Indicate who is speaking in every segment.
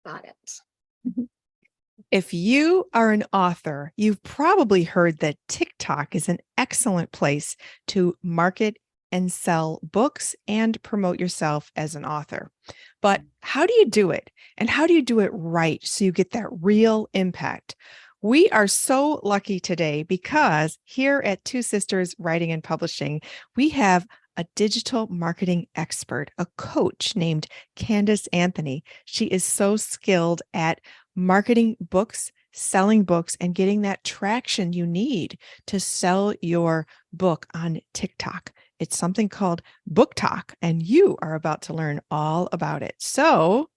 Speaker 1: Got it.
Speaker 2: If you are an author, you've probably heard that TikTok is an excellent place to market and sell books and promote yourself as an author. But how do you do it? And how do you do it right so you get that real impact? We are so lucky today because here at Two Sisters Writing and Publishing, we have a digital marketing expert, a coach named Candice Anthony. She is so skilled at marketing books, selling books, and getting that traction you need to sell your book on TikTok. It's something called BookTok, and you are about to learn all about it. So,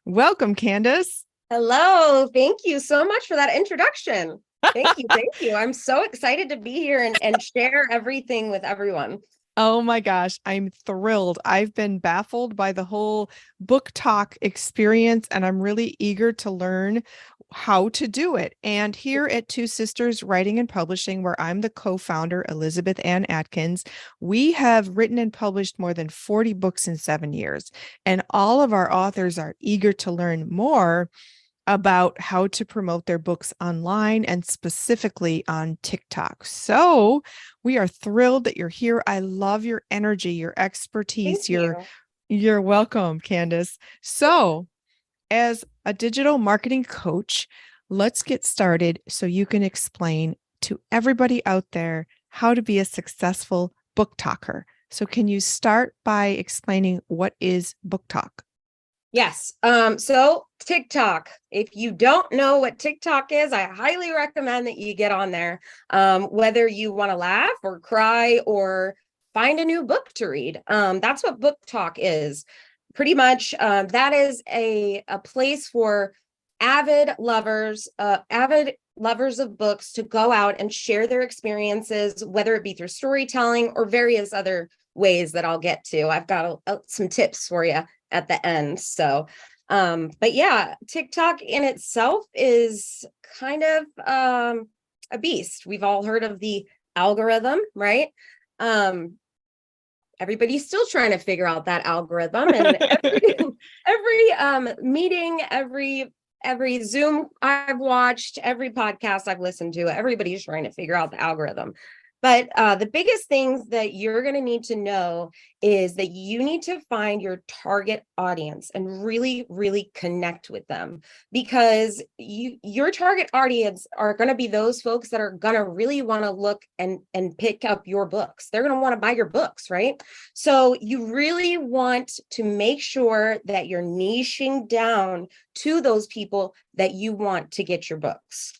Speaker 2: welcome, Candice.
Speaker 1: Hello. Thank you so much for that introduction. Thank you. Thank you. I'm so excited to be here and share everything with everyone.
Speaker 2: Oh my gosh, I'm thrilled. I've been baffled by the whole BookTok experience, and I'm really eager to learn how to do it. And here at Two Sisters Writing and Publishing, where I'm the co-founder, Elizabeth Ann Atkins, we have written and published more than 40 books in 7 years. And all of our authors are eager to learn more about how to promote their books online and specifically on TikTok. So we are thrilled that you're here. I love your energy, your expertise.
Speaker 1: Thank you.
Speaker 2: You're welcome, Candice. So as a digital marketing coach, let's get started so you can explain to everybody out there how to be a successful book talker. So can you start by explaining what is BookTok?
Speaker 1: Yes. So TikTok, if you don't know what TikTok is, I highly recommend that you get on there. Whether you want to laugh or cry or find a new book to read. That's what BookTok is. Pretty much, that is a place for avid lovers of books to go out and share their experiences, whether it be through storytelling or various other ways that I'll get to. I've got some tips for you at the end. So, but yeah, TikTok in itself is kind of a beast. We've all heard of the algorithm, right? Everybody's still trying to figure out that algorithm, and every meeting, every Zoom I've watched, every podcast I've listened to, everybody's trying to figure out the algorithm. But the biggest things that you're going to need to know is that you need to find your target audience and really, really connect with them, because your target audience are going to be those folks that are going to really want to look and pick up your books. They're going to want to buy your books, right? So you really want to make sure that you're niching down to those people that you want to get your books.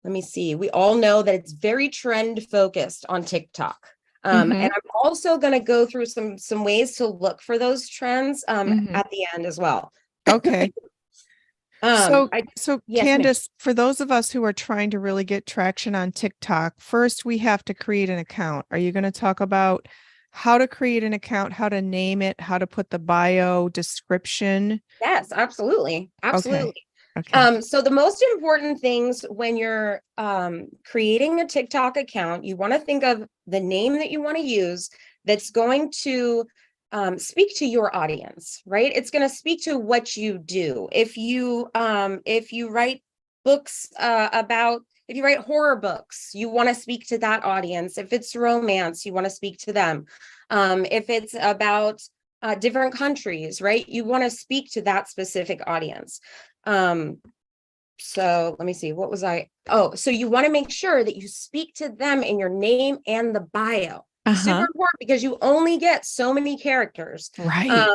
Speaker 1: Let me see. We all know that it's very trend focused on TikTok. And I'm also going to go through some ways to look for those trends at the end as well.
Speaker 2: Okay. So
Speaker 1: yes,
Speaker 2: Candice, for those of us who are trying to really get traction on TikTok, first we have to create an account. Are you going to talk about how to create an account, how to name it, how to put the bio description?
Speaker 1: Yes, absolutely. Absolutely.
Speaker 2: Okay. Okay.
Speaker 1: So the most important things when you're creating a TikTok account, you want to think of the name that you want to use that's going to speak to your audience, right? It's going to speak to what you do. If you write books if you write horror books, you want to speak to that audience. If it's romance, you want to speak to them. If it's about different countries, right? You want to speak to that specific audience. So let me see, what was so you want to make sure that you speak to them in your name and the bio. Super important, because you only get so many characters.
Speaker 2: Right.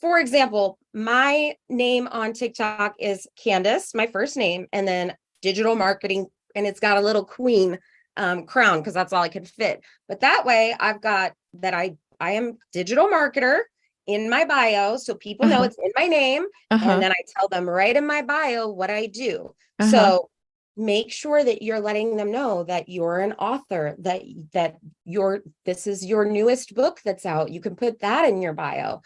Speaker 1: For example, my name on TikTok is Candice, my first name, and then digital marketing, and it's got a little queen crown because that's all I could fit. But that way I've got that I am digital marketer in my bio, so people know it's in my name, and then I tell them right in my bio what I do. So make sure that you're letting them know that you're an author, that this is your newest book that's out. You can put that in your bio.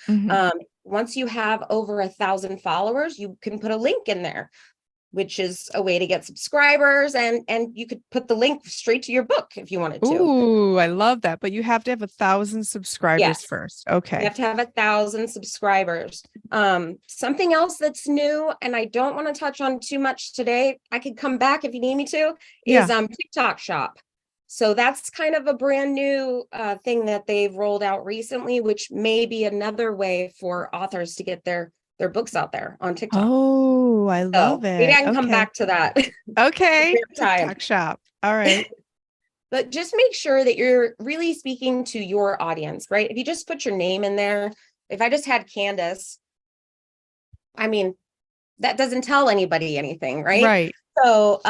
Speaker 1: Once you have over 1,000 followers, you can put a link in there. which is a way to get subscribers, and you could put the link straight to your book if you wanted to.
Speaker 2: Ooh, I love that. But you have to have 1,000 subscribers
Speaker 1: Yes.
Speaker 2: first.
Speaker 1: You
Speaker 2: Okay.
Speaker 1: have to have 1,000 subscribers. Something else that's new, and I don't want to touch on too much today, I could come back if you need me to, is TikTok Shop. So that's kind of a brand new thing that they've rolled out recently, which may be another way for authors to get their books out there on TikTok.
Speaker 2: Oh, I love it.
Speaker 1: Maybe I can come back to that.
Speaker 2: Okay.
Speaker 1: Time.
Speaker 2: TikTok Shop. All right.
Speaker 1: But just make sure that you're really speaking to your audience, right? If you just put your name in there, if I just had Candice, I mean, that doesn't tell anybody anything, right?
Speaker 2: Right.
Speaker 1: So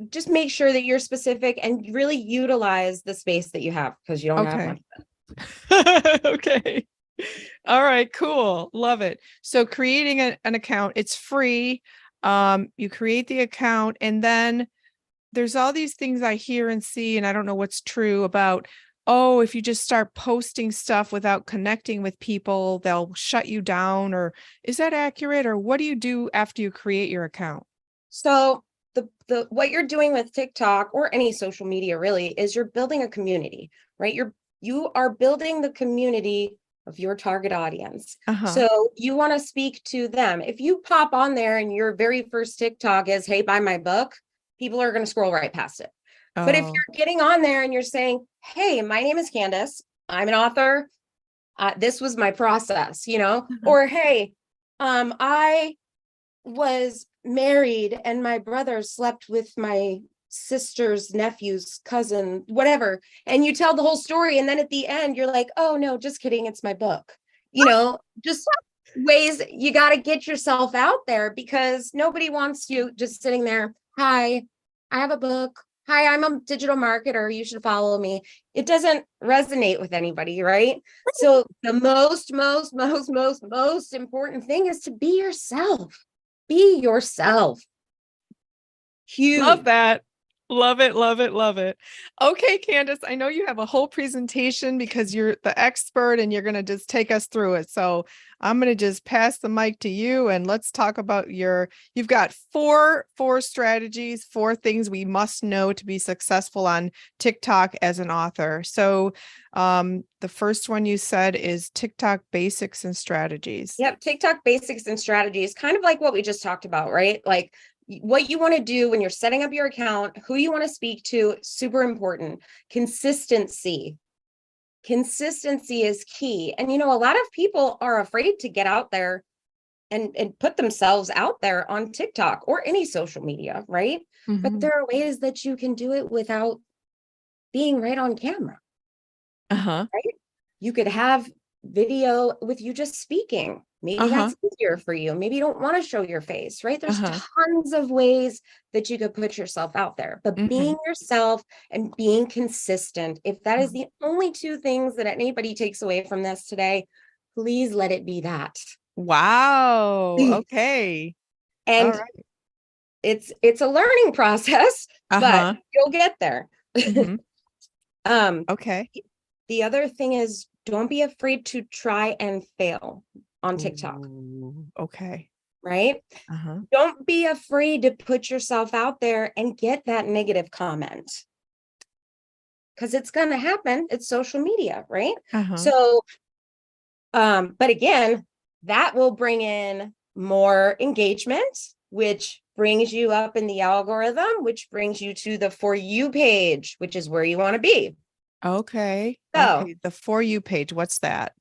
Speaker 1: just make sure that you're specific and really utilize the space that you have, because you don't have much.
Speaker 2: Okay. All right, cool. Love it. So creating an account, it's free. You create the account, and then there's all these things I hear and see, and I don't know what's true about, oh, if you just start posting stuff without connecting with people, they'll shut you down. Or is that accurate? Or what do you do after you create your account?
Speaker 1: So the what you're doing with TikTok or any social media really is you're building a community, right? You are building the community of your target audience. So you want to speak to them. If you pop on there and your very first TikTok is, hey, buy my book, people are going to scroll right past it. But if you're getting on there and you're saying, hey, my name is Candice, I'm an author, this was my process, or hey, I was married and my brother slept with my sister's nephew's cousin, whatever, and you tell the whole story, and then at the end you're like, oh no, just kidding, it's my book. Just ways you got to get yourself out there, because nobody wants you just sitting there, hi, I have a book, hi, I'm a digital marketer, you should follow me. It doesn't resonate with anybody, right? So the most important thing is to be yourself. Be yourself. Huge.
Speaker 2: Love that. Love it, love it, love it. Okay, Candice, I know you have a whole presentation because you're the expert and you're going to just take us through it. So I'm going to just pass the mic to you, and let's talk about you've got four strategies, four things we must know to be successful on TikTok as an author. So the first one you said is TikTok basics and strategies.
Speaker 1: Yep. TikTok basics and strategies, kind of like what we just talked about, right? Like what you want to do when you're setting up your account, who you want to speak to, super important. Consistency is key. And, a lot of people are afraid to get out there and put themselves out there on TikTok or any social media, right? But there are ways that you can do it without being right on camera. Right? You could have video with you just speaking. Maybe that's easier for you. Maybe you don't want to show your face, right? There's tons of ways that you could put yourself out there, but being yourself and being consistent, if that is the only two things that anybody takes away from this today, please let it be that.
Speaker 2: Wow. Okay.
Speaker 1: And it's a learning process, but you'll get there.
Speaker 2: Okay.
Speaker 1: The other thing is, don't be afraid to try and fail on TikTok.
Speaker 2: Ooh, okay.
Speaker 1: Right? Don't be afraid to put yourself out there and get that negative comment, because it's going to happen. It's social media, right? So, but again, that will bring in more engagement, which brings you up in the algorithm, which brings you to the For You page, which is where you want to be.
Speaker 2: Okay.
Speaker 1: So,
Speaker 2: okay. The For You page, what's that?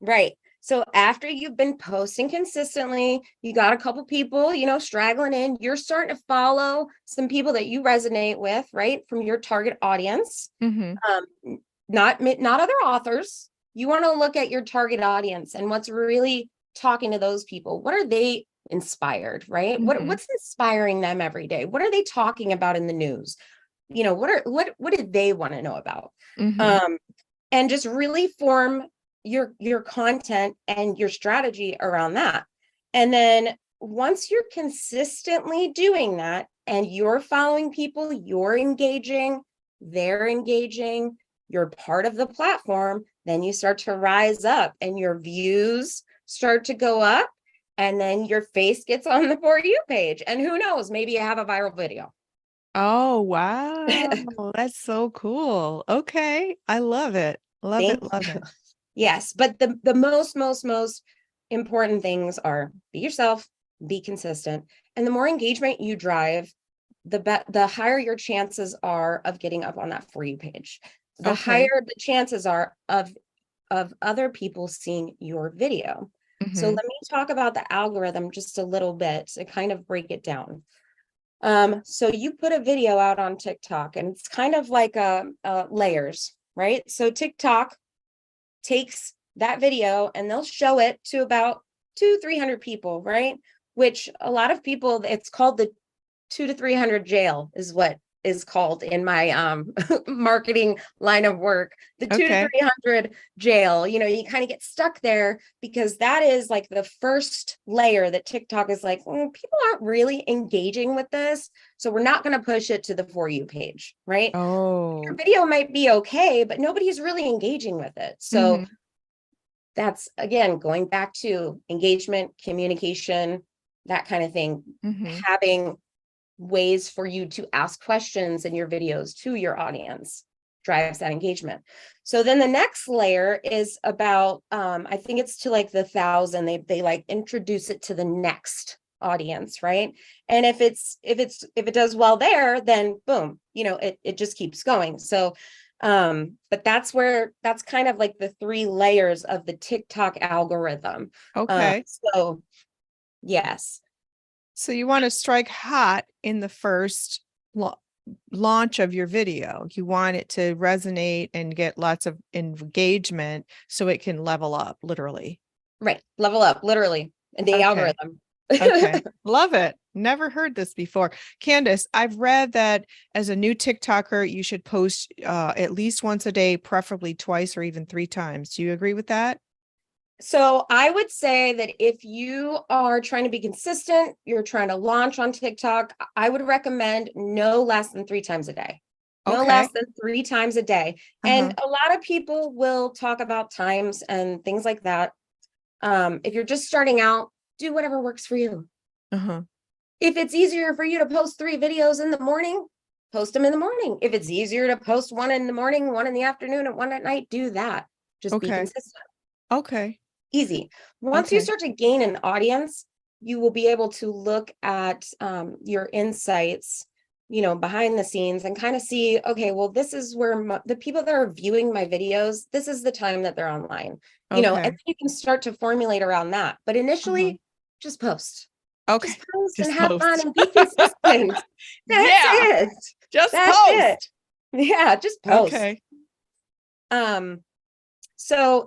Speaker 1: Right. So after you've been posting consistently, you got a couple people, straggling in, you're starting to follow some people that you resonate with, right? From your target audience. Not other authors. You want to look at your target audience and what's really talking to those people. What are they inspired, right? What's inspiring them every day? What are they talking about in the news? What did they want to know about? And just really form your content and your strategy around that. And then once you're consistently doing that and you're following people, you're engaging, they're engaging, you're part of the platform, then you start to rise up and your views start to go up and then your face gets on the For You page. And who knows, maybe you have a viral video.
Speaker 2: Oh, wow. That's so cool. Okay. I love it. Love it.
Speaker 1: Thank
Speaker 2: Love
Speaker 1: you.
Speaker 2: it.
Speaker 1: Yes, but the most important things are be yourself, be consistent, and the more engagement you drive, the higher your chances are of getting up on that For You page. The
Speaker 2: Okay.
Speaker 1: higher the chances are of other people seeing your video. So
Speaker 2: Hmm.
Speaker 1: let me talk about the algorithm just a little bit to kind of break it down. So you put a video out on TikTok, and it's kind of like layers, right? So TikTok takes that video and they'll show it to about 200-300 people, right? Which a lot of people, it's called the 200-300 jail is what is called in my marketing line of work, the two to
Speaker 2: Okay.
Speaker 1: 300 jail. You know, you kind of get stuck there because that is like the first layer that TikTok is like, people aren't really engaging with this, so we're not going to push it to the For You page, right? Your
Speaker 2: Oh.
Speaker 1: video might be okay, but nobody's really engaging with it. So
Speaker 2: Hmm.
Speaker 1: that's, again, going back to engagement, communication, that kind of thing.
Speaker 2: Hmm.
Speaker 1: Having ways for you to ask questions in your videos to your audience drives that engagement. So then the next layer is about, I think it's to like the 1,000, they like introduce it to the next audience, right? And if it does well there, then boom, you know, it just keeps going. So but that's kind of like the 3 layers of the TikTok algorithm.
Speaker 2: Okay.
Speaker 1: So yes.
Speaker 2: So you want to strike hot in the first launch of your video. You want it to resonate and get lots of engagement so it can level up, literally.
Speaker 1: Right. Level up, literally, in the
Speaker 2: Okay.
Speaker 1: algorithm.
Speaker 2: Okay. Love it. Never heard this before. Candice, I've read that as a new TikToker, you should post at least once a day, preferably twice or even 3 times. Do you agree with that?
Speaker 1: So I would say that if you are trying to be consistent, you're trying to launch on TikTok, I would recommend no less than 3 times a day. No less
Speaker 2: Okay.
Speaker 1: than 3 times a day. And
Speaker 2: Uh-huh.
Speaker 1: a lot of people will talk about times and things like that. If you're just starting out, do whatever works for you.
Speaker 2: Uh-huh.
Speaker 1: If it's easier for you to post 3 videos in the morning, post them in the morning. If it's easier to post one in the morning, one in the afternoon, and one at night, do that. Just be
Speaker 2: Okay.
Speaker 1: consistent.
Speaker 2: Okay.
Speaker 1: Easy. Once you
Speaker 2: Okay.
Speaker 1: start to gain an audience, you will be able to look at your insights, you know, behind the scenes and kind of see, okay, well, this is where the people that are viewing my videos, this is the time that they're online, you know, and
Speaker 2: Okay.
Speaker 1: then you can start to formulate around that. But
Speaker 2: Uh-huh.
Speaker 1: initially, just post.
Speaker 2: Okay.
Speaker 1: Just post and
Speaker 2: Just
Speaker 1: have fun
Speaker 2: post.
Speaker 1: and be consistent. That's
Speaker 2: Yeah.
Speaker 1: it.
Speaker 2: Just
Speaker 1: That's it.
Speaker 2: post.
Speaker 1: Yeah, just post.
Speaker 2: Okay.
Speaker 1: Um,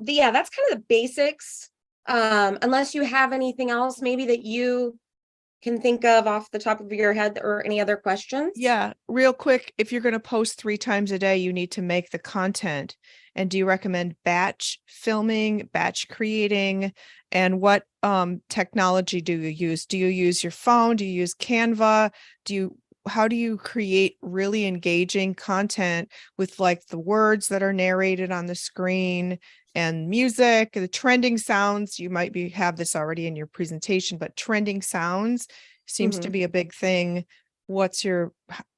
Speaker 1: yeah, that's kind of the basics. Unless you have anything else maybe that you can think of off the top of your head or any other questions.
Speaker 2: Yeah, real quick, if you're going to post 3 times a day, you need to make the content. And do you recommend batch filming, batch creating? And what technology do you use? Do you use your phone? Do you use Canva? How do you create really engaging content with like the words that are narrated on the screen and music, the trending sounds? You might have this already in your presentation, but trending sounds seems to
Speaker 1: Mhm.
Speaker 2: be a big thing. What's your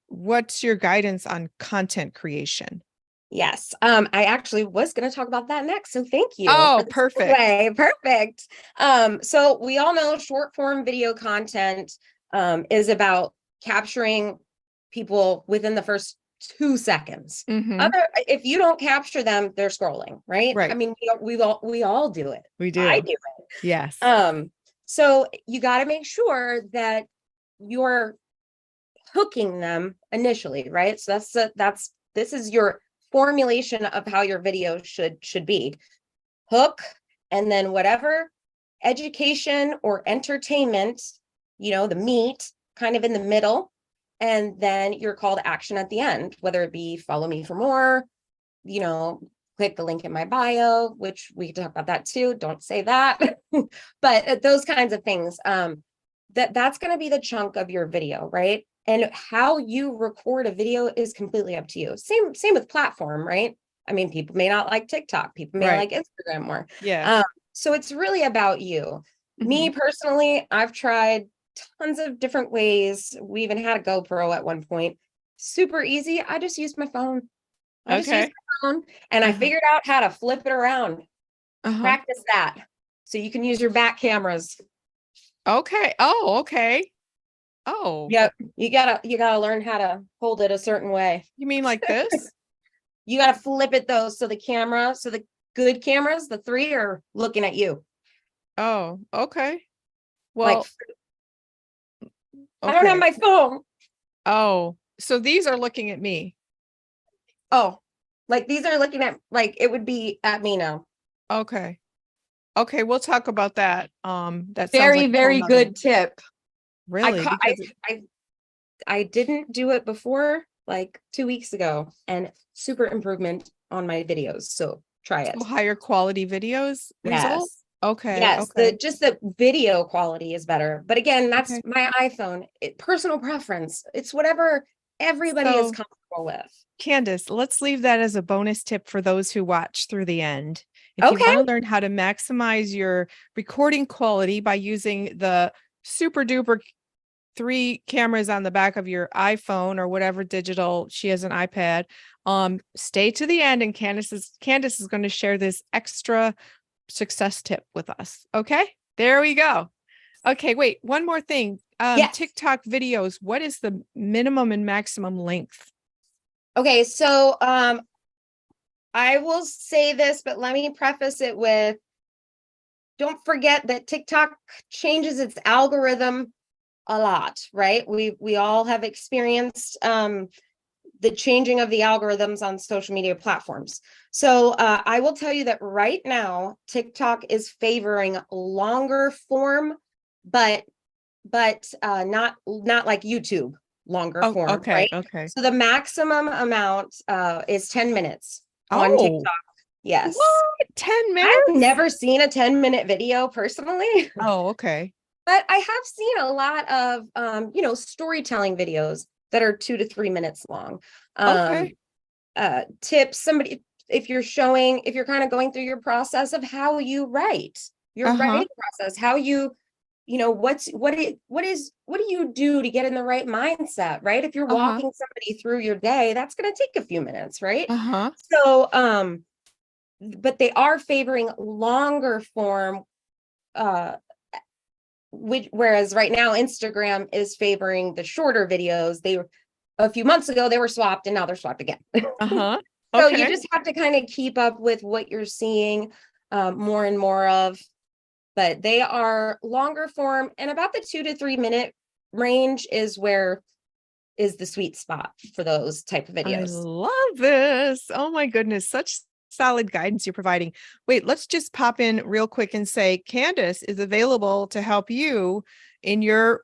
Speaker 2: guidance on content creation?
Speaker 1: Yes. I actually was going to talk about that next. So thank you for
Speaker 2: Oh,
Speaker 1: the
Speaker 2: perfect.
Speaker 1: segue. Perfect. So we all know short form video content is about capturing people within the first 2 seconds.
Speaker 2: Mm-hmm.
Speaker 1: If you don't capture them, they're scrolling, right? I
Speaker 2: Right.
Speaker 1: mean, we all do it.
Speaker 2: We
Speaker 1: I
Speaker 2: do.
Speaker 1: do it.
Speaker 2: Yes.
Speaker 1: So you got to make sure that you're hooking them initially, right? So this is your formulation of how your video should be. Hook, and then whatever education or entertainment, you know, the meat kind of in the middle, and then your call to action at the end, whether it be follow me for more, you know, click the link in my bio, which we can talk about that too. Don't say that. But those kinds of things. That's going to be the chunk of your video, right? And how you record a video is completely up to you. Same with platform, right? I mean, people may not like TikTok, people may
Speaker 2: Right.
Speaker 1: like Instagram more.
Speaker 2: Yeah.
Speaker 1: Um, so it's really about you. Me personally, I've tried tons of different ways. We even had a GoPro at one point. Super easy. I just used my phone. I just used
Speaker 2: Okay.
Speaker 1: my phone and I
Speaker 2: Uh-huh.
Speaker 1: figured out how to flip it around.
Speaker 2: Uh-huh.
Speaker 1: Practice that. So you can use your back cameras.
Speaker 2: Okay. Oh, okay. Oh,
Speaker 1: Yep. You gotta learn how to hold it a certain way.
Speaker 2: you mean like this?
Speaker 1: You gotta flip it though. So the good cameras, the three are looking at you.
Speaker 2: Oh, okay.
Speaker 1: Like
Speaker 2: Well,
Speaker 1: I don't have
Speaker 2: okay.
Speaker 1: my phone.
Speaker 2: Oh, so these are looking at me.
Speaker 1: Oh, like these are looking at like it would be at me now.
Speaker 2: Okay. Okay, we'll talk about that. That sounds
Speaker 1: Very,
Speaker 2: like a whole
Speaker 1: very
Speaker 2: nother,
Speaker 1: good tip. I
Speaker 2: really,
Speaker 1: caught
Speaker 2: because
Speaker 1: I didn't do it before like 2 weeks ago and super improvement on my videos. So try it.
Speaker 2: higher quality videos result.
Speaker 1: Yes.
Speaker 2: Okay,
Speaker 1: Yes,
Speaker 2: okay,
Speaker 1: the video quality is better. But again, that's
Speaker 2: okay.
Speaker 1: my iPhone. Personal preference. It's whatever everybody is
Speaker 2: So,
Speaker 1: comfortable with.
Speaker 2: Candice, let's leave that as a bonus tip for those who watch through the end. If you
Speaker 1: Okay.
Speaker 2: want to learn how to maximize your recording quality by using the super duper three cameras on the back of your iPhone or whatever digital, she has an iPad. Stay to the end, and Candice is going to share this extra success tip with us. Okay, there we go. Okay, wait, one more thing.
Speaker 1: Yes.
Speaker 2: TikTok videos, what is the minimum and maximum length?
Speaker 1: Okay, so I will say this, but let me preface it with don't forget that TikTok changes its algorithm a lot, right? We all have experienced the changing of the algorithms on social media platforms. So I will tell you that right now TikTok is favoring longer form, but not like YouTube longer
Speaker 2: Oh,
Speaker 1: form,
Speaker 2: okay,
Speaker 1: right?
Speaker 2: okay.
Speaker 1: So the maximum amount is 10 minutes on
Speaker 2: Oh,
Speaker 1: TikTok. Yes.
Speaker 2: what? 10
Speaker 1: I've
Speaker 2: minutes?
Speaker 1: never seen a 10-minute video personally,
Speaker 2: Oh, okay.
Speaker 1: but I have seen a lot of storytelling videos that are 2 to 3 minutes long. Um,
Speaker 2: Okay.
Speaker 1: Tips, if you're kind of going through your process of how you write, your
Speaker 2: Uh-huh.
Speaker 1: writing process, how you what do you do to get in the right mindset, right? If you're
Speaker 2: Uh-huh.
Speaker 1: walking somebody through your day, that's going to take a few minutes, right?
Speaker 2: Uh-huh.
Speaker 1: So but they are favoring longer form, uh whereas right now Instagram is favoring the shorter videos. They were a few months ago they were swapped and now they're swapped again.
Speaker 2: Uh-huh.
Speaker 1: So you
Speaker 2: Okay.
Speaker 1: just have to kind of keep up with what you're seeing more and more of, but they are longer form, and about the 2 to 3 minute range is the sweet spot for those type of
Speaker 2: I
Speaker 1: videos.
Speaker 2: love this. Oh my goodness, such solid guidance you're providing. Wait, let's just pop in real quick and say Candice is available to help you in your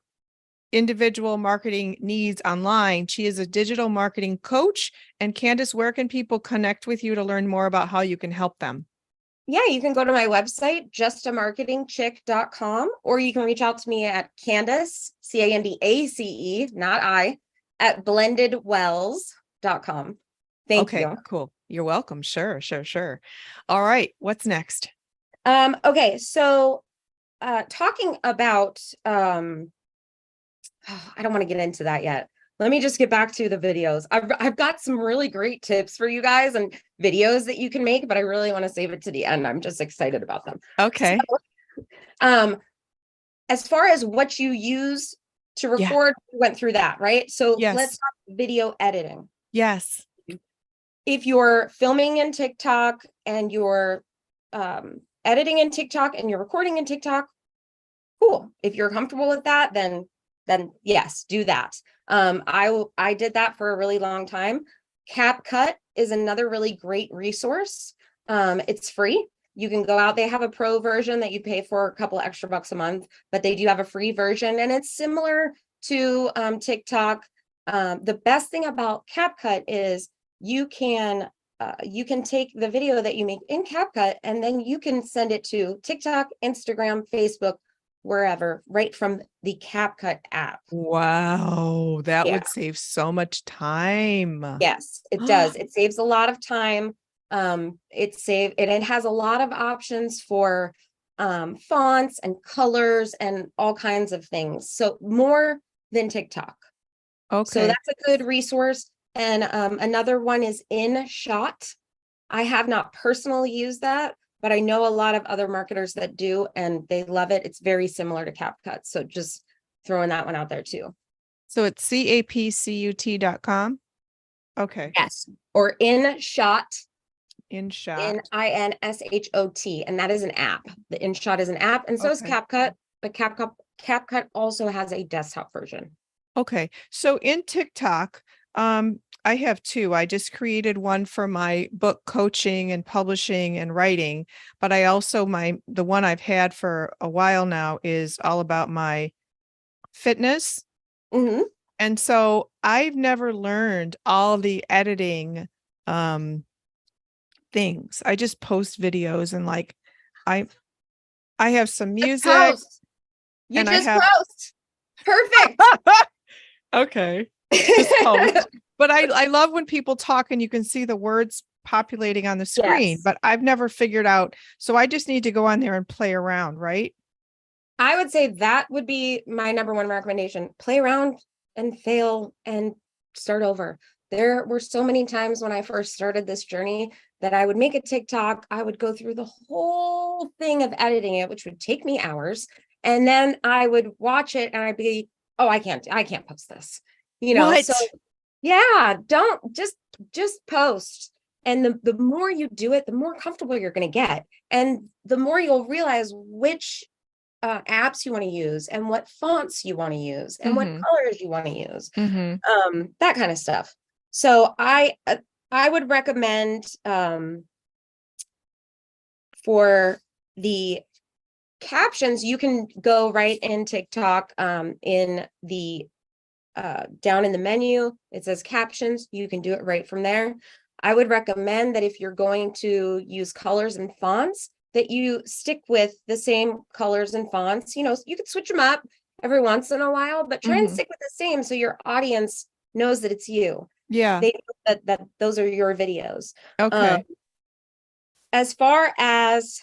Speaker 2: individual marketing needs online. She is a digital marketing coach. And Candice, where can people connect with you to learn more about how you can help them?
Speaker 1: Yeah, you can go to my website, justamarketingchick.com, or you can reach out to me at Candice, Candace, not I, at blendedwells.com. Thank
Speaker 2: Okay,
Speaker 1: you.
Speaker 2: cool. You're welcome. Sure, sure, sure. All right, what's next?
Speaker 1: Okay, so talking about I don't want to get into that yet. Let me just get back to the videos. I've got some really great tips for you guys and videos that you can make, but I really want to save it to the end. I'm just excited about them. So,
Speaker 2: Okay.
Speaker 1: um, as far as what you use to
Speaker 2: Yeah.
Speaker 1: record, we went through that, right? So let's
Speaker 2: Yes.
Speaker 1: talk video editing.
Speaker 2: Yes.
Speaker 1: If you're filming in TikTok and you're editing in TikTok and you're recording in TikTok, cool. If you're comfortable with that, then yes, do that. I did that for a really long time. CapCut is another really great resource. It's free. You can go out. They have a pro version that you pay for a couple extra bucks a month, but they do have a free version, and it's similar to TikTok. The best thing about CapCut is you can take the video that you make in CapCut and then you can send it to TikTok, Instagram, Facebook, wherever, right from the CapCut app.
Speaker 2: Wow, that
Speaker 1: Yeah.
Speaker 2: would save so much time.
Speaker 1: Yes, it does. It saves a lot of time. It has a lot of options for fonts and colors and all kinds of things. So more than TikTok. So
Speaker 2: Okay.
Speaker 1: that's a good resource. And another one is InShot. I have not personally used that, but I know a lot of other marketers that do, and they love it. It's very similar to CapCut. So just throwing that one out there too.
Speaker 2: So it's capcut.com. Okay.
Speaker 1: Yes. Or InShot,
Speaker 2: InShot.
Speaker 1: InShot, and that is an app. The InShot is an app, and so is
Speaker 2: Okay.
Speaker 1: CapCut, but CapCut also has a desktop version.
Speaker 2: Okay. So in TikTok, I have two. I just created one for my book coaching and publishing and writing, but I also the one I've had for a while now is all about my fitness.
Speaker 1: Mm-hmm.
Speaker 2: And so I've never learned all the editing things. I just post videos and like I have some music
Speaker 1: Post. You
Speaker 2: and I
Speaker 1: just
Speaker 2: have
Speaker 1: post. Perfect.
Speaker 2: okay. Just post. But I love when people talk and you can see the words populating on the screen,
Speaker 1: Yes.
Speaker 2: but I've never figured out. So I just need to go on there and play around, right?
Speaker 1: I would say that would be my number one recommendation. Play around and fail and start over. There were so many times when I first started this journey that I would make a TikTok. I would go through the whole thing of editing it, which would take me hours. And then I would watch it and I'd be, oh, I can't post this.
Speaker 2: What?
Speaker 1: So yeah, don't just post. And the more you do it, the more comfortable you're going to get. And the more you'll realize which apps you want to use and what fonts you want to use and what colors you want to use, that kind of stuff. So I would recommend for the captions, you can go right in TikTok in the down in the menu, it says captions. You can do it right from there. I would recommend that if you're going to use colors and fonts, that you stick with the same colors and fonts. You can switch them up every once in a while, but try and stick with the same so your audience knows that it's you.
Speaker 2: Yeah.
Speaker 1: They know that those are your videos.
Speaker 2: Okay.
Speaker 1: As far as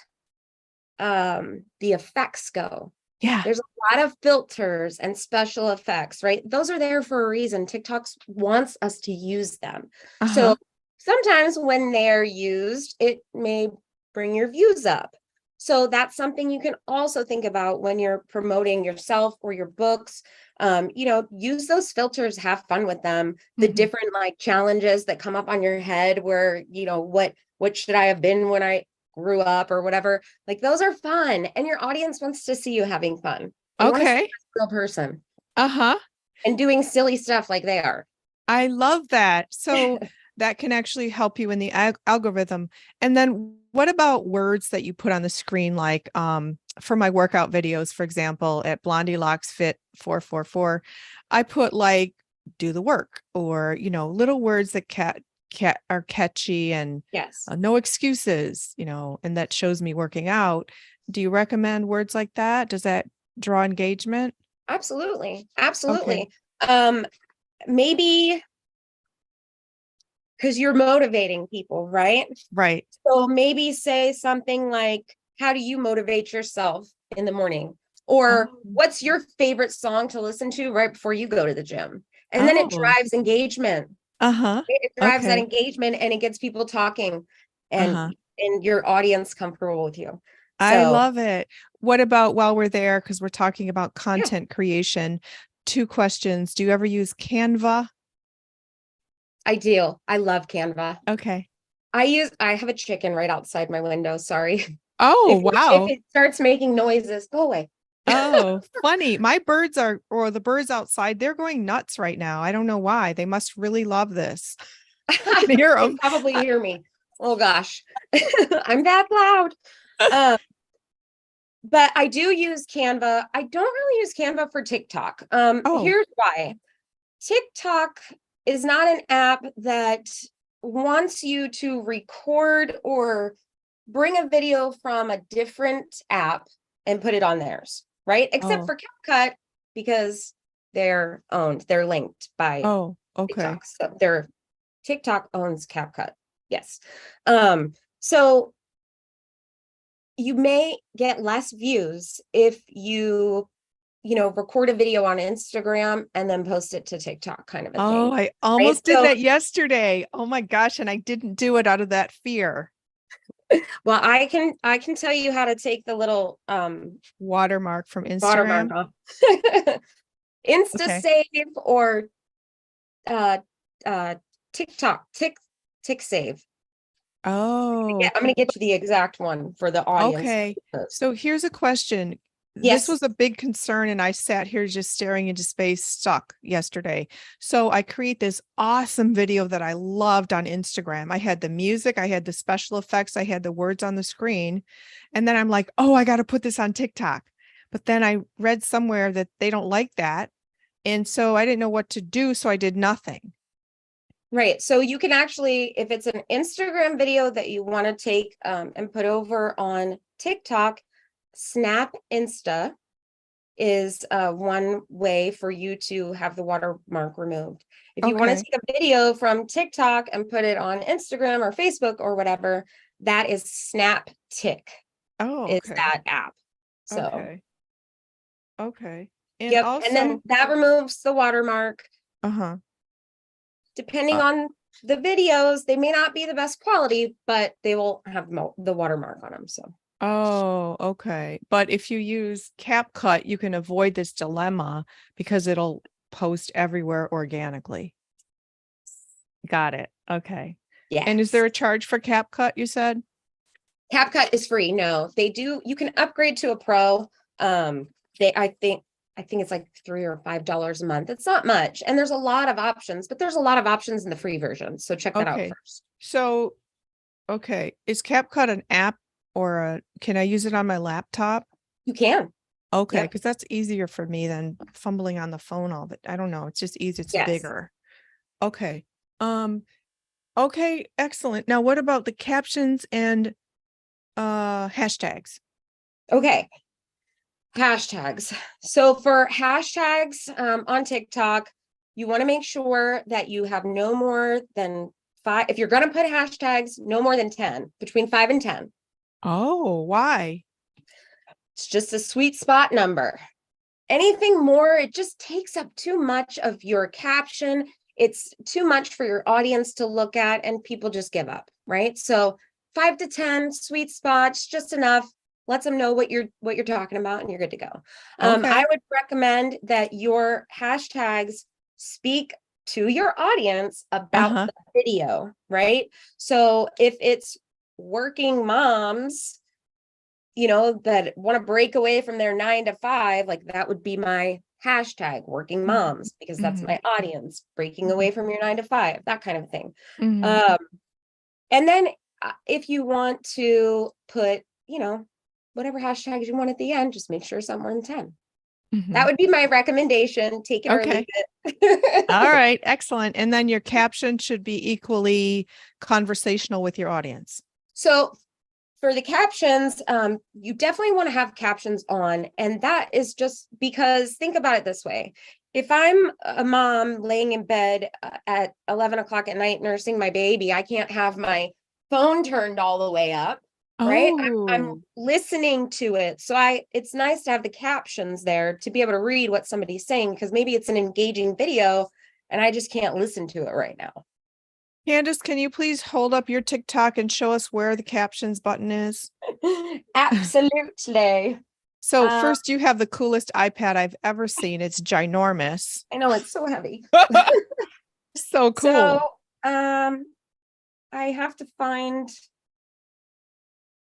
Speaker 1: the effects go,
Speaker 2: Yeah.
Speaker 1: there's a lot of filters and special effects, right? Those are there for a reason. TikTok wants us to use them. So sometimes when they're used, it may bring your views up. So that's something you can also think about when you're promoting yourself or your books. Use those filters, have fun with them. The different like challenges that come up on your head where, what should I have been when I grew up or whatever, like those are fun, and your audience wants to see you having fun. They want to see you as a real person and doing silly stuff like they are.
Speaker 2: I love that. So that can actually help you in the algorithm. And then what about words that you put on the screen, like for my workout videos, for example, at Blondie Locks Fit 444, I put like do the work, or little words that are catchy and
Speaker 1: Yes.
Speaker 2: No excuses, and that shows me working out. Do you recommend words like that? Does that draw engagement?
Speaker 1: Absolutely.
Speaker 2: Okay.
Speaker 1: Maybe because you're motivating people, right?
Speaker 2: Right.
Speaker 1: So maybe say something like, how do you motivate yourself in the morning? Or what's your favorite song to listen to right before you go to the gym? And then it drives engagement. It drives that engagement, and it gets people talking and your audience comfortable with you.
Speaker 2: I love it. What about while we're there, because we're talking about content creation, 2 questions. Do you ever use Canva?
Speaker 1: I do. I love Canva.
Speaker 2: Okay.
Speaker 1: I have a chicken right outside my window. Sorry.
Speaker 2: Oh, wow.
Speaker 1: If it starts making noises, go away.
Speaker 2: Oh, funny. My birds or the birds outside, they're going nuts right now. I don't know why. They must really love this. I can hear them.
Speaker 1: Probably hear me. Oh gosh. I'm that loud. But I do use Canva. I don't really use Canva for TikTok. Here's why. TikTok is not an app that wants you to record or bring a video from a different app and put it on theirs, right? Except for CapCut, because they're owned, they're linked by TikTok. So TikTok owns CapCut. Yes. So you may get less views if you record a video on Instagram and then post it to TikTok, kind of a
Speaker 2: Oh,
Speaker 1: thing.
Speaker 2: I
Speaker 1: Right.
Speaker 2: almost did
Speaker 1: So,
Speaker 2: that yesterday. Oh my gosh. And I didn't do it out of that fear.
Speaker 1: well, I can tell you how to take the little
Speaker 2: Watermark from
Speaker 1: watermark
Speaker 2: Instagram.
Speaker 1: off. Insta
Speaker 2: Okay.
Speaker 1: save or uh TikTok, tick save. Yeah,
Speaker 2: Oh,
Speaker 1: I'm gonna get you the exact one for the audience.
Speaker 2: okay. So here's a question. This
Speaker 1: Yes.
Speaker 2: was a big concern, and I sat here just staring into space, stuck yesterday. So I create this awesome video that I loved on Instagram. I had the music, I had the special effects, I had the words on the screen. And then I'm like, oh, I got to put this on TikTok. But then I read somewhere that they don't like that. And so I didn't know what to do. So I did nothing.
Speaker 1: Right. So you can actually, if it's an Instagram video that you want to take and put over on TikTok, Snap Insta is one way for you to have the watermark removed. If you want to
Speaker 2: Okay.
Speaker 1: take a video from TikTok and put it on Instagram or Facebook or whatever, that is Snap Tick
Speaker 2: Oh,
Speaker 1: is
Speaker 2: okay.
Speaker 1: that app. So,
Speaker 2: Okay. Okay. And
Speaker 1: yep. And then
Speaker 2: also,
Speaker 1: that removes the watermark.
Speaker 2: uh-huh.
Speaker 1: Depending
Speaker 2: Uh,
Speaker 1: on the videos, they may not be the best quality, but they will have the watermark on them. So,
Speaker 2: oh, okay. But if you use CapCut, you can avoid this dilemma because it'll post everywhere organically. Got it. Okay. And is
Speaker 1: yes.
Speaker 2: there a charge for CapCut, you said?
Speaker 1: CapCut is free. No, they do. You can upgrade to a pro. I think it's like $3 or $5 a month. It's not much. And there's a lot of options, but there's a lot of options in the free version. So check that out
Speaker 2: Okay.
Speaker 1: first.
Speaker 2: So, okay. Is CapCut an app or can I use it on my laptop?
Speaker 1: You can.
Speaker 2: Okay,
Speaker 1: Yep.
Speaker 2: because that's easier for me than fumbling on the phone all the I don't know. It's just easy. It's
Speaker 1: Yes.
Speaker 2: bigger. Okay. Um, okay, excellent. Now what about the captions and hashtags?
Speaker 1: Okay. Hashtags. So for hashtags on TikTok, you want to make sure that you have no more than 5. If you're going to put hashtags, no more than 10, between 5 and 10.
Speaker 2: Oh, why?
Speaker 1: It's just a sweet spot number. Anything more, it just takes up too much of your caption. It's too much for your audience to look at, and people just give up, right? So 5 to 10 sweet spots, just enough. Lets them know what you're talking about, and you're good to go. I
Speaker 2: Okay.
Speaker 1: would recommend that your hashtags speak to your audience about
Speaker 2: Uh-huh.
Speaker 1: the video, right? So if it's working moms, that want to break away from their 9 to 5, like that would be my hashtag working moms, because that's
Speaker 2: Mm-hmm.
Speaker 1: my audience, breaking away from your 9 to 5, that kind of thing.
Speaker 2: Mm-hmm.
Speaker 1: Um, and then if you want to put, whatever hashtags you want at the end, just make sure somewhere in 10.
Speaker 2: Mm-hmm.
Speaker 1: That would be my recommendation. Take it or leave
Speaker 2: Okay.
Speaker 1: it.
Speaker 2: All right. Excellent. And then your caption should be equally conversational with your audience.
Speaker 1: So for the captions, you definitely want to have captions on. And that is just because, think about it this way. If I'm a mom laying in bed at 11 o'clock at night nursing my baby, I can't have my phone turned all the way up, right? I'm
Speaker 2: Oh,
Speaker 1: listening to it. So it's nice to have the captions there to be able to read what somebody's saying, because maybe it's an engaging video and I just can't listen to it right now.
Speaker 2: Candice, can you please hold up your TikTok and show us where the captions button is?
Speaker 1: Absolutely.
Speaker 2: So first, you have the coolest iPad I've ever seen. It's ginormous.
Speaker 1: I know it's so heavy.
Speaker 2: So
Speaker 1: So,
Speaker 2: cool.
Speaker 1: I have to find.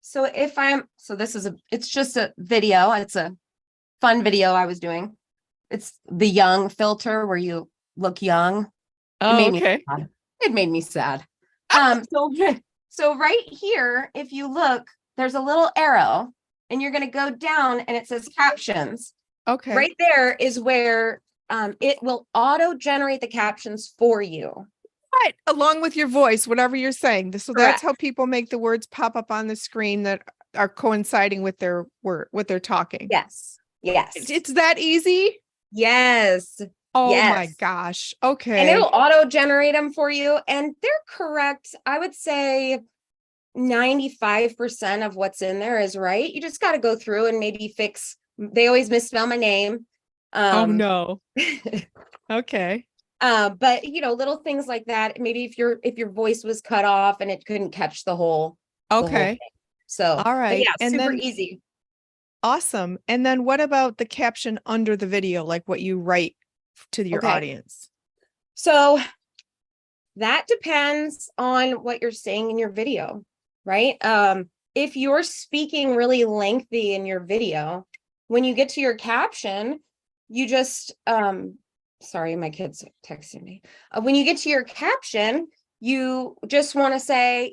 Speaker 1: So it's just a video. It's a fun video I was doing. It's the young filter where you look young. It
Speaker 2: Oh,
Speaker 1: made me
Speaker 2: okay.
Speaker 1: sad. It made me sad. So so right here, if you look, there's a little arrow, and you're going to go down, and it says captions.
Speaker 2: Okay.
Speaker 1: Right there is where it will auto generate the captions for you.
Speaker 2: Right. Along with your voice, whatever you're saying. So that's
Speaker 1: Correct.
Speaker 2: how people make the words pop up on the screen that are coinciding with their word, what they're talking.
Speaker 1: Yes. Yes.
Speaker 2: It's that easy.
Speaker 1: Yes.
Speaker 2: Oh
Speaker 1: Yes.
Speaker 2: my gosh. Okay.
Speaker 1: And it'll auto generate them for you. And they're correct. I would say 95% of what's in there is right. You just got to go through and maybe fix. They always misspell my name.
Speaker 2: Oh no. Okay.
Speaker 1: But little things like that. Maybe if your voice was cut off and it couldn't catch the whole
Speaker 2: Okay.
Speaker 1: thing. So,
Speaker 2: All
Speaker 1: but
Speaker 2: right.
Speaker 1: yeah,
Speaker 2: And
Speaker 1: super
Speaker 2: then
Speaker 1: easy.
Speaker 2: awesome. And then what about the caption under the video, like what you write to your
Speaker 1: Okay.
Speaker 2: audience?
Speaker 1: So that depends on what you're saying in your video, right? If you're speaking really lengthy in your video, when you get to your caption, you just sorry, my kid's texting me. When you get to your caption, you just want to say,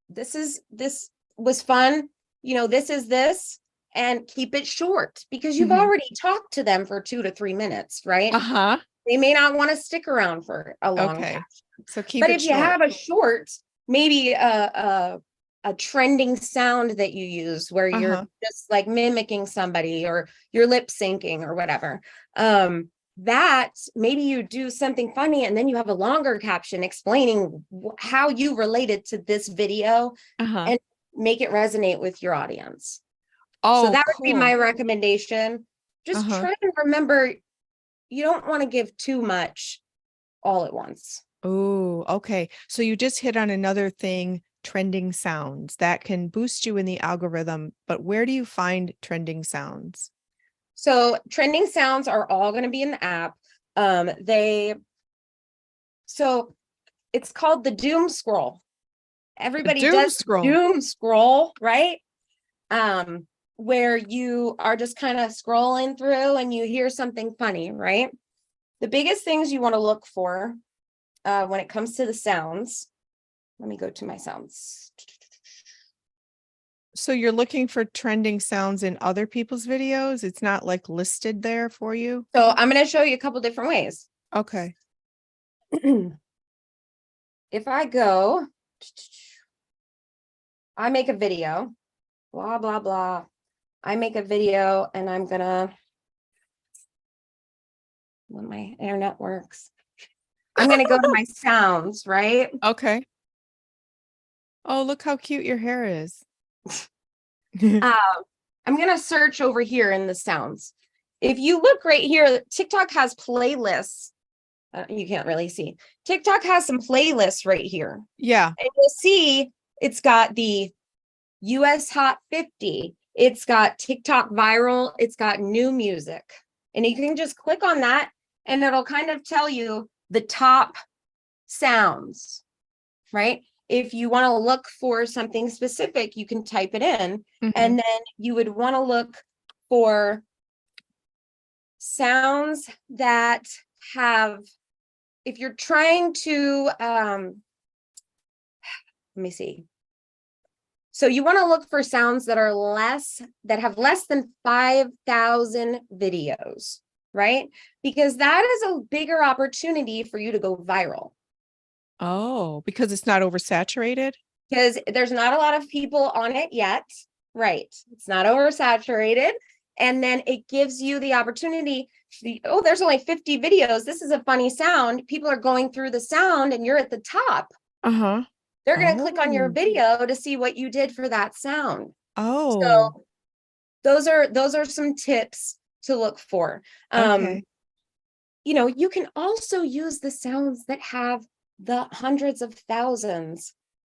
Speaker 1: this was fun, this is this, and keep it short because you've
Speaker 2: Mhm.
Speaker 1: already talked to them for 2 to 3 minutes, right?
Speaker 2: Uh-huh.
Speaker 1: They may not want to stick around for a long
Speaker 2: Okay.
Speaker 1: caption.
Speaker 2: So keep
Speaker 1: But
Speaker 2: it
Speaker 1: if you
Speaker 2: short.
Speaker 1: have a short, maybe a trending sound that you use where you're
Speaker 2: Uh-huh.
Speaker 1: just like mimicking somebody or you're lip syncing or whatever. That maybe you do something funny and then you have a longer caption explaining how you related to this video
Speaker 2: Uh-huh.
Speaker 1: and make it resonate with your audience. So
Speaker 2: Oh,
Speaker 1: that would be my
Speaker 2: cool.
Speaker 1: recommendation. Just
Speaker 2: Uh-huh.
Speaker 1: try and remember you don't want to give too much all at once.
Speaker 2: Oh, okay. So you just hit on another thing, trending sounds that can boost you in the algorithm, but where do you find trending sounds?
Speaker 1: So trending sounds are all going to be in the app. They so it's called the doom scroll.
Speaker 2: A
Speaker 1: Everybody
Speaker 2: doom
Speaker 1: does
Speaker 2: scroll.
Speaker 1: doom scroll, right? Where you are just kind of scrolling through and you hear something funny, right? The biggest things you want to look for when it comes to the sounds. Let me go to my sounds.
Speaker 2: So you're looking for trending sounds in other people's videos? It's not like listed there for you?
Speaker 1: So I'm going to show you a couple different ways.
Speaker 2: Okay.
Speaker 1: If I go, I make a video, blah, blah, blah. I make a video and I'm gonna, when my internet works, I'm gonna go to my sounds, right?
Speaker 2: Okay. Oh, look how cute your hair is.
Speaker 1: Uh, I'm gonna search over here in the sounds. If you look right here, TikTok has playlists. You can't really see. TikTok has some playlists right here.
Speaker 2: Yeah.
Speaker 1: And you'll see it's got the US Hot 50. It's got TikTok viral. It's got new music. And you can just click on that and it'll kind of tell you the top sounds, right? If you want to look for something specific, you can type it in.
Speaker 2: Mhm.
Speaker 1: And then you would want to look for sounds that have, if you're trying to, let me see. So you want to look for sounds that are that have less than 5,000 videos, right? Because that is a bigger opportunity for you to go viral.
Speaker 2: Oh, because it's not oversaturated?
Speaker 1: Because there's not a lot of people on it yet, right? It's not oversaturated. And then it gives you the opportunity. Oh, there's only 50 videos. This is a funny sound. People are going through the sound and you're at the top.
Speaker 2: Uh-huh.
Speaker 1: They're going to click on your
Speaker 2: Oh.
Speaker 1: video to see what you did for that sound.
Speaker 2: Oh.
Speaker 1: So those are some tips to look for.
Speaker 2: Okay.
Speaker 1: You can also use the sounds that have the hundreds of thousands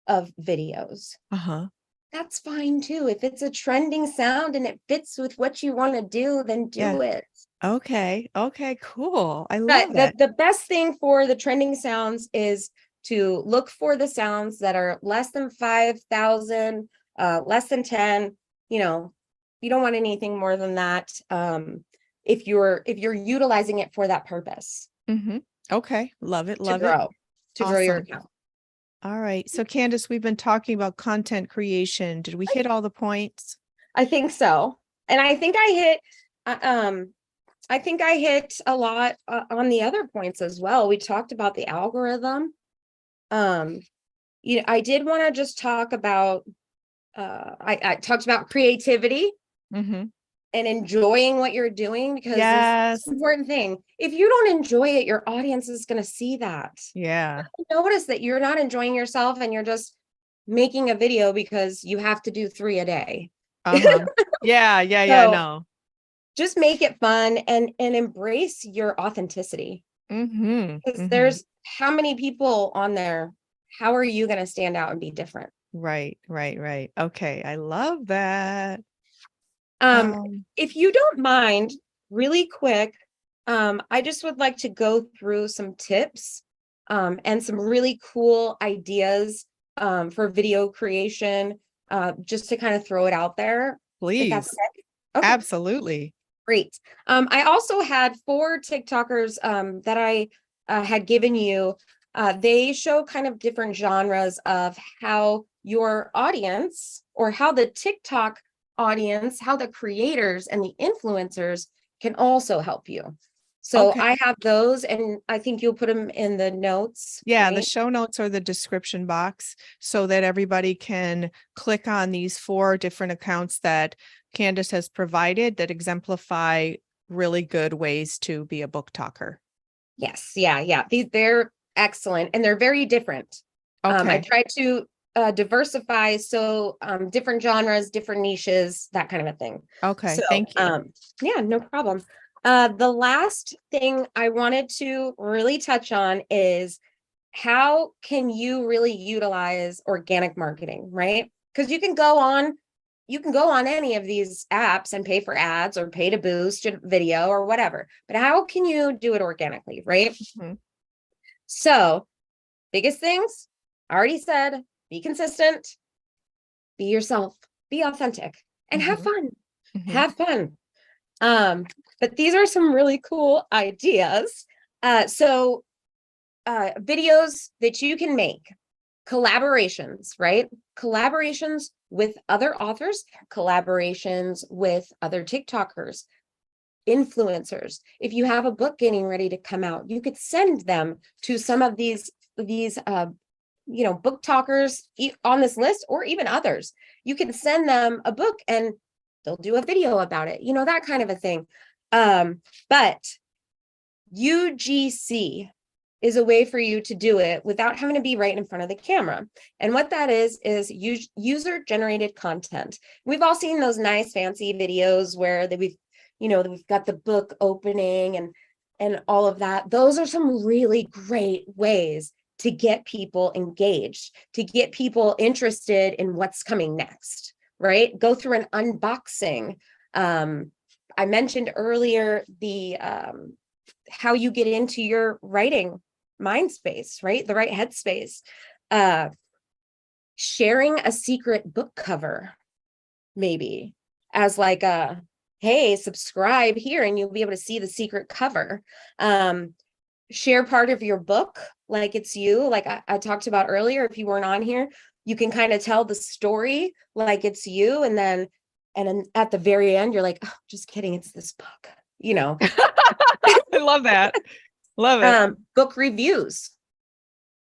Speaker 1: of videos.
Speaker 2: Uh-huh.
Speaker 1: That's fine too. If it's a trending sound and it fits with what you want to do, then
Speaker 2: Yeah.
Speaker 1: do it.
Speaker 2: Okay. Okay, cool. I
Speaker 1: But
Speaker 2: love that.
Speaker 1: the best thing for the trending sounds is to look for the sounds that are less than 5,000, less than 10. You don't want anything more than that. If you're utilizing it for that purpose
Speaker 2: Mm-hmm. Okay. Love it.
Speaker 1: to
Speaker 2: Love it.
Speaker 1: grow your
Speaker 2: Awesome.
Speaker 1: account.
Speaker 2: All right. So Candice, we've been talking about content creation. Did we hit all the points?
Speaker 1: I think so. And I think I hit a lot on the other points as well. We talked about the algorithm. I did want to just talk about I talked about creativity
Speaker 2: Mm-hmm.
Speaker 1: and enjoying what you're doing because it's
Speaker 2: Yes.
Speaker 1: an important thing. If you don't enjoy it, your audience is going to see that.
Speaker 2: Yeah.
Speaker 1: Notice that you're not enjoying yourself and you're just making a video because you have to do 3 a day.
Speaker 2: Uh-huh. Yeah,
Speaker 1: So
Speaker 2: no.
Speaker 1: just make it fun and embrace your authenticity.
Speaker 2: Mm-hmm.
Speaker 1: Because
Speaker 2: Mm-hmm.
Speaker 1: there's how many people on there? How are you going to stand out and be different?
Speaker 2: Right. Okay. I love that.
Speaker 1: Um,
Speaker 2: Um,
Speaker 1: if you don't mind, really quick, I just would like to go through some tips and some really cool ideas for video creation, just to kind of throw it out there, if that's
Speaker 2: please.
Speaker 1: okay. Okay,
Speaker 2: Absolutely.
Speaker 1: great. I also had 4 TikTokers that I had given you. They show kind of different genres of how your audience or how the TikTok audience, how the creators and the influencers can also help you. So
Speaker 2: Okay.
Speaker 1: I have those, and I think you'll put them in the notes,
Speaker 2: Yeah, the
Speaker 1: right?
Speaker 2: show notes or the description box so that everybody can click on these 4 different accounts that Candice has provided that exemplify really good ways to be a book talker.
Speaker 1: Yes, yeah. They're excellent and they're very different. I
Speaker 2: Okay.
Speaker 1: try to diversify, so different genres, different niches, that kind of a thing.
Speaker 2: Okay.
Speaker 1: So
Speaker 2: Thank you.
Speaker 1: yeah, no problem. The last thing I wanted to really touch on is how can you really utilize organic marketing, right? Because you can go on any of these apps and pay for ads or pay to boost your video or whatever. But how can you do it organically, right?
Speaker 2: Mhm.
Speaker 1: So, biggest things, I already said, be consistent, be yourself, be authentic, and have
Speaker 2: Mhm.
Speaker 1: fun.
Speaker 2: Mhm.
Speaker 1: Have fun. But these are some really cool ideas. So videos that you can make, collaborations, right? Collaborations with other authors, collaborations with other TikTokers, influencers. If you have a book getting ready to come out, you could send them to some of these book talkers on this list, or even others. You can send them a book and they'll do a video about it, that kind of a thing. But UGC is a way for you to do it without having to be right in front of the camera. And what that is user generated content. We've all seen those nice fancy videos where we've got the book opening and all of that. Those are some really great ways to get people engaged, to get people interested in what's coming next, right? Go through an unboxing. I mentioned earlier the how you get into your writing mind space, right? The right headspace. Sharing a secret book cover, maybe, as like a, hey, subscribe here and you'll be able to see the secret cover. Share part of your book like it's you, like I talked about earlier. If you weren't on here, you can kind of tell the story like it's you, and then at the very end you're like, oh, just kidding, it's this book.
Speaker 2: I love that. Love it.
Speaker 1: Book reviews,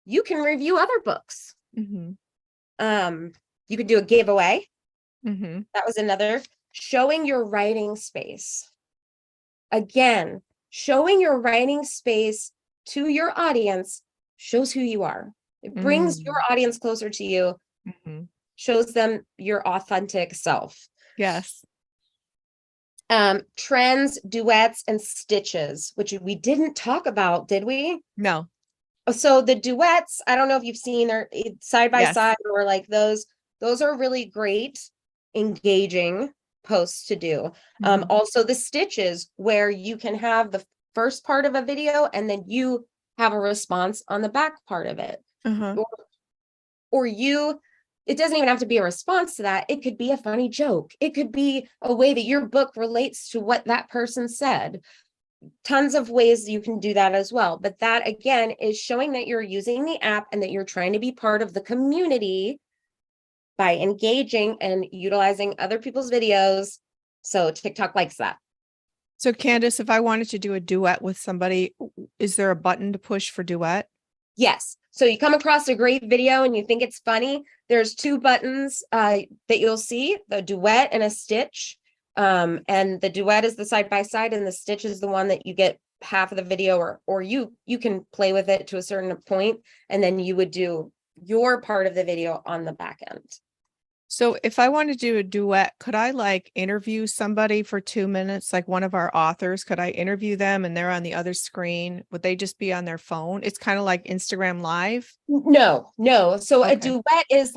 Speaker 1: you can review other books.
Speaker 2: Mm-hmm.
Speaker 1: You could do a giveaway.
Speaker 2: Mm-hmm.
Speaker 1: That was another. Showing your writing space. Again, showing your writing space to your audience shows who you are. It brings your audience closer to you,
Speaker 2: Mm-hmm.
Speaker 1: shows them your authentic self.
Speaker 2: Yes.
Speaker 1: Trends, duets, and stitches, which we didn't talk about, did we?
Speaker 2: No.
Speaker 1: So the duets, I don't know if you've seen, they're side by
Speaker 2: Yes.
Speaker 1: side, or like those are really great, engaging posts to do.
Speaker 2: Mm-hmm.
Speaker 1: Also the stitches, where you can have the first part of a video and then you have a response on the back part of it.
Speaker 2: Uh-huh.
Speaker 1: Or it doesn't even have to be a response to that. It could be a funny joke. It could be a way that your book relates to what that person said. Tons of ways you can do that as well. But that, again, is showing that you're using the app and that you're trying to be part of the community by engaging and utilizing other people's videos. So TikTok likes that.
Speaker 2: So Candice, if I wanted to do a duet with somebody, is there a button to push for duet?
Speaker 1: Yes. So you come across a great video and you think it's funny, there's 2 buttons that you'll see, the duet and a stitch. And the duet is the side by side, and the stitch is the one that you get half of the video, or you can play with it to a certain point, and then you would do your part of the video on the back end.
Speaker 2: So if I want to do a duet, could I like interview somebody for 2 minutes, like one of our authors? Could I interview them and they're on the other screen? Would they just be on their phone? It's kind of like Instagram Live.
Speaker 1: No, no. So a
Speaker 2: Okay.
Speaker 1: duet is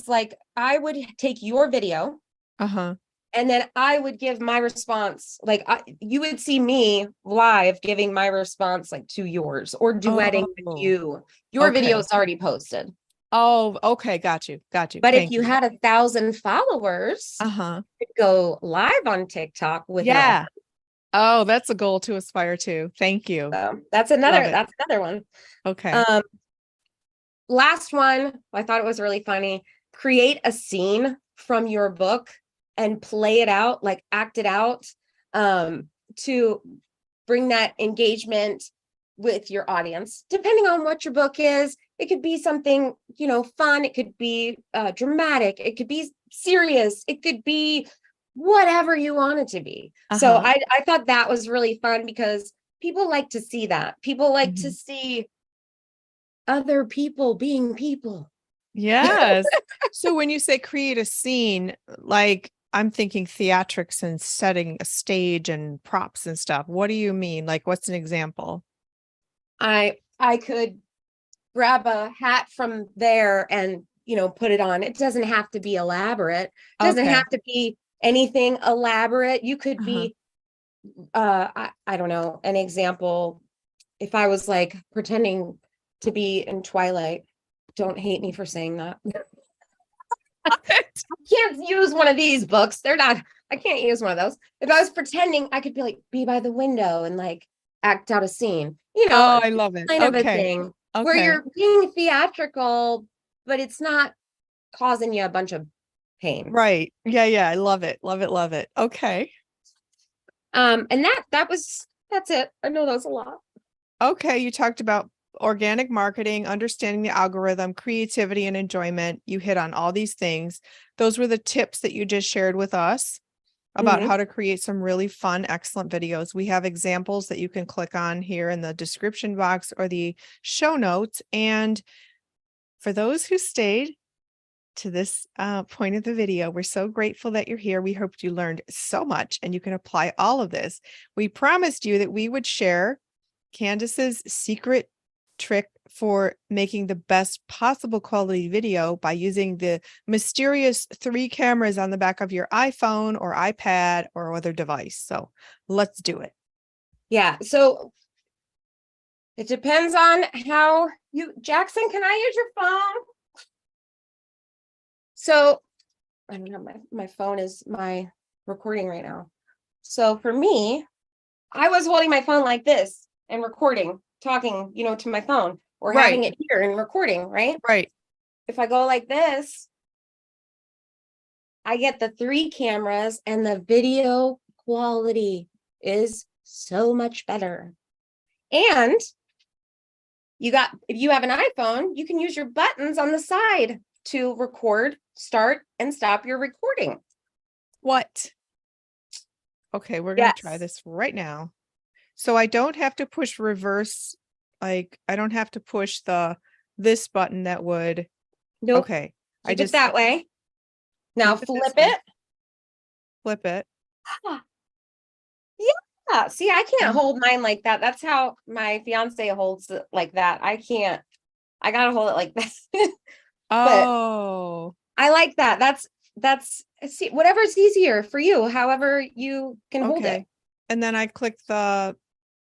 Speaker 1: like I would take your video
Speaker 2: Uh-huh.
Speaker 1: and then I would give my response. Like you would see me live giving my response like to yours or duetting with
Speaker 2: Oh,
Speaker 1: you. Your
Speaker 2: okay.
Speaker 1: video is already posted.
Speaker 2: Oh, okay. Got you. Got you.
Speaker 1: But if
Speaker 2: Thank
Speaker 1: you
Speaker 2: you.
Speaker 1: had 1,000 followers,
Speaker 2: Uh-huh.
Speaker 1: you could go live on TikTok with an
Speaker 2: Yeah.
Speaker 1: author.
Speaker 2: Oh, that's a goal to aspire to. Thank you.
Speaker 1: So
Speaker 2: Love it.
Speaker 1: that's another one.
Speaker 2: Okay.
Speaker 1: Last one, I thought it was really funny. Create a scene from your book and play it out, like act it out, to bring that engagement with your audience. Depending on what your book is, it could be something, fun. It could be dramatic. It could be serious. It could be whatever you want it to be. So
Speaker 2: Uh-huh.
Speaker 1: I thought that was really fun because people like to see that. People like to see other people being people.
Speaker 2: Yes. So when you say create a scene, like I'm thinking theatrics and setting a stage and props and stuff. What do you mean? Like, what's an example?
Speaker 1: I could grab a hat from there and put it on. It doesn't have to be elaborate. It doesn't
Speaker 2: Okay.
Speaker 1: have to be anything elaborate. You could
Speaker 2: Uh-huh.
Speaker 1: be I don't know, an example. If I was like pretending to be in Twilight, don't hate me for saying that. I can't use one of these books. I can't use one of those. If I was pretending, I could be like, be by the window and like act out a scene,
Speaker 2: Oh, I love it.
Speaker 1: kind of a
Speaker 2: Okay.
Speaker 1: thing where
Speaker 2: Okay.
Speaker 1: you're being theatrical, but it's not causing you a bunch of pain.
Speaker 2: Right. Yeah, yeah. I love it. Love it. Love it. Okay.
Speaker 1: And that's it. I know that's a lot.
Speaker 2: Okay. You talked about organic marketing, understanding the algorithm, creativity, and enjoyment. You hit on all these things. Those were the tips that you just shared with us about how to create some really fun, excellent videos. We have examples that you can click on here in the description box or the show notes. And for those who stayed to this point of the video, we're so grateful that you're here. We hope you learned so much and you can apply all of this. We promised you that we would share Candice's secret trick for making the best possible quality video by using the mysterious 3 cameras on the back of your iPhone or iPad or other device. So let's do it.
Speaker 1: Yeah. So it depends on how Jackson, can I use your phone? So I don't know, my phone is my recording right now. So for me, I was holding my phone like this and recording, talking, to my phone or having it here and recording, right?
Speaker 2: Right.
Speaker 1: If I go like this, I get the 3 cameras and the video quality is so much better. And if you have an iPhone, you can use your buttons on the side to record, start, and stop your recording.
Speaker 2: What? Okay, we're going to try this right now. So I don't have to push reverse. Like I don't have to push this button that would.
Speaker 1: Nope.
Speaker 2: Okay.
Speaker 1: Keep it that way. Now flip it.
Speaker 2: Flip it.
Speaker 1: Yeah. See, I can't hold mine like that. That's how my fiance holds it like that. I can't. I gotta hold it like this.
Speaker 2: Oh.
Speaker 1: I like that. That's see, whatever's easier for you, however you can hold it.
Speaker 2: And then I click the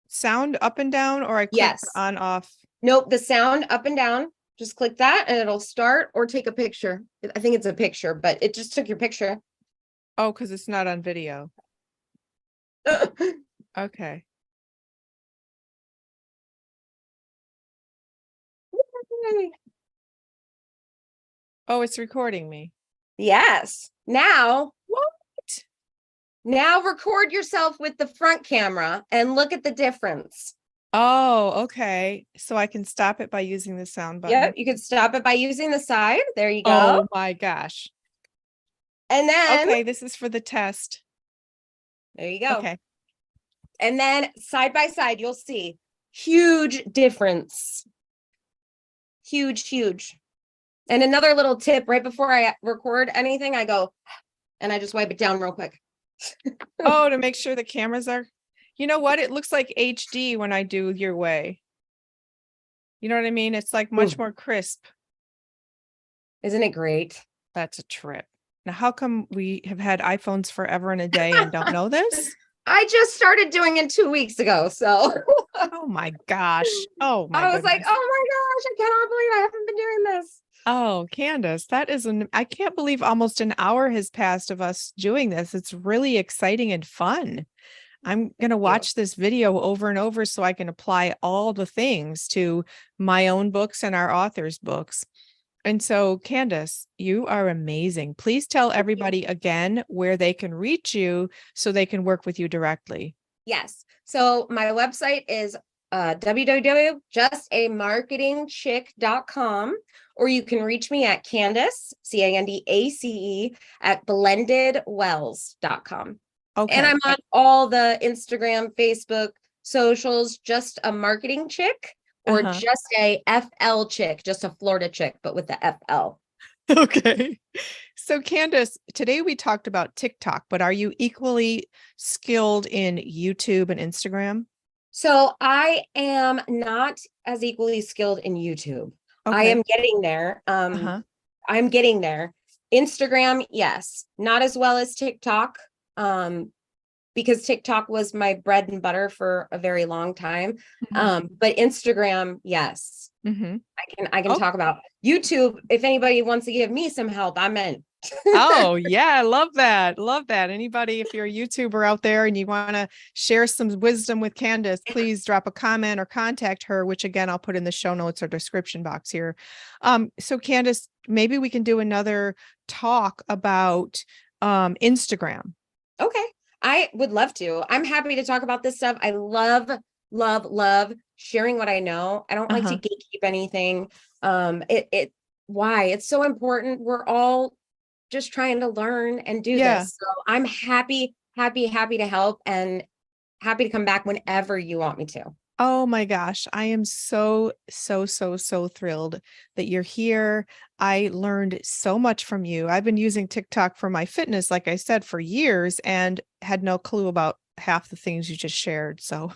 Speaker 2: sound up and down, or I click on off.
Speaker 1: Nope, the sound up and down. Just click that and it'll start or take a picture. I think it's a picture, but it just took your picture.
Speaker 2: Oh, because it's not on video. Okay. Oh, it's recording me.
Speaker 1: Yes. Now,
Speaker 2: what?
Speaker 1: Now record yourself with the front camera and look at the difference.
Speaker 2: Oh, okay. So I can stop it by using the sound button.
Speaker 1: Yep, you could stop it by using the side. There you go.
Speaker 2: Oh my gosh.
Speaker 1: And then
Speaker 2: okay, this is for the test.
Speaker 1: There you go.
Speaker 2: Okay.
Speaker 1: And then side by side, you'll see huge difference. Huge, huge. And another little tip, right before I record anything, I go and I just wipe it down real quick.
Speaker 2: Oh, to make sure the cameras are, you know what? It looks like HD when I do your way. You know what I mean? It's like much
Speaker 1: Ooh,
Speaker 2: more crisp.
Speaker 1: isn't it great?
Speaker 2: That's a trip. Now, how come we have had iPhones forever and a day and don't know this?
Speaker 1: I just started doing it 2 weeks ago. So
Speaker 2: Oh my gosh. Oh my
Speaker 1: I was like,
Speaker 2: goodness.
Speaker 1: oh my gosh, I cannot believe I haven't been doing this.
Speaker 2: Oh, Candice, that is I can't believe almost an hour has passed of us doing this. It's really exciting and fun. I'm going to
Speaker 1: Thank you.
Speaker 2: watch this video over and over so I can apply all the things to my own books and our authors' books. And so, Candice, you are amazing. Please tell everybody again where they can reach you so they can work with you directly.
Speaker 1: Yes. So my website is www.justamarketingchick.com, or you can reach me at Candice, Candace, at blendedwells.com.
Speaker 2: Okay.
Speaker 1: And I'm on all the Instagram, Facebook, socials, just a marketing chick, or just a FL chick, just a Florida chick, but with the FL.
Speaker 2: Okay. So Candice, today we talked about TikTok, but are you equally skilled in YouTube and Instagram?
Speaker 1: So I am not as equally skilled in YouTube. I
Speaker 2: Okay.
Speaker 1: am getting there. I'm getting there. Instagram, yes, not as well as TikTok. Because TikTok was my bread and butter for a very long time. But Instagram, yes. I can
Speaker 2: Oh,
Speaker 1: talk about YouTube. If anybody wants to give me some help, I'm in.
Speaker 2: oh yeah, I love that. Love that. Anybody, if you're a YouTuber out there and you want to share some wisdom with Candice, please drop a comment or contact her, which again, I'll put in the show notes or description box here. So Candice, maybe we can do another talk about Instagram.
Speaker 1: Okay. I would love to. I'm happy to talk about this stuff. I love, love, love sharing what I know. I don't like to gatekeep anything. Why? It's so important. We're all just trying to learn and do this. So I'm happy, happy, happy to help and happy to come back whenever you want me to.
Speaker 2: Oh my gosh, I am so thrilled that you're here. I learned so much from you. I've been using TikTok for my fitness, like I said, for years and had no clue about half the things you just shared. So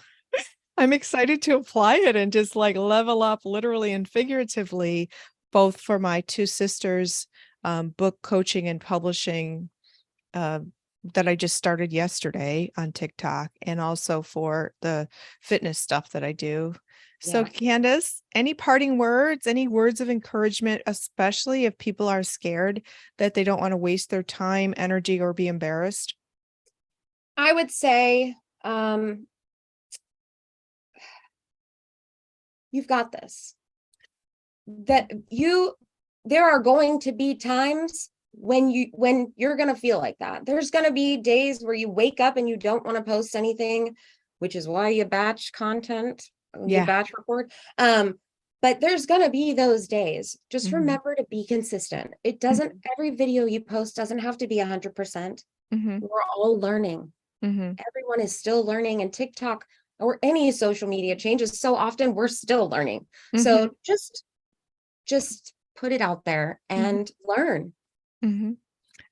Speaker 2: I'm excited to apply it and just like level up literally and figuratively, both for my two sisters' book coaching and publishing that I just started yesterday on TikTok, and also for the fitness stuff that I do. So Candice, any parting words, any words of encouragement, especially if people are scared that they don't want to waste their time, energy, or be embarrassed?
Speaker 1: I would say, you've got this. There are going to be times when you're going to feel like that. There's going to be days where you wake up and you don't want to post anything, which is why you batch content, you batch record. But there's going to be those days. Just remember to be consistent. It doesn't, every video you post doesn't have to be 100%. We're all learning. Everyone is still learning, and TikTok or any social media changes so often, we're still learning. So just put it out there and learn.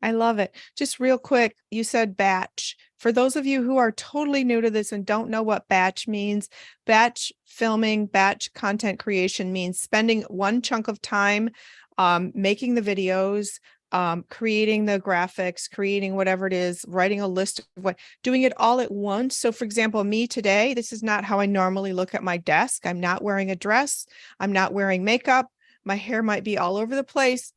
Speaker 2: I love it. Just real quick, you said batch. For those of you who are totally new to this and don't know what batch means, batch filming, batch content creation means spending one chunk of time making the videos, creating the graphics, creating whatever it is, writing a list of what, doing it all at once. So for example, me today, this is not how I normally look at my desk. I'm not wearing a dress. I'm not wearing makeup. My hair might be all over the place,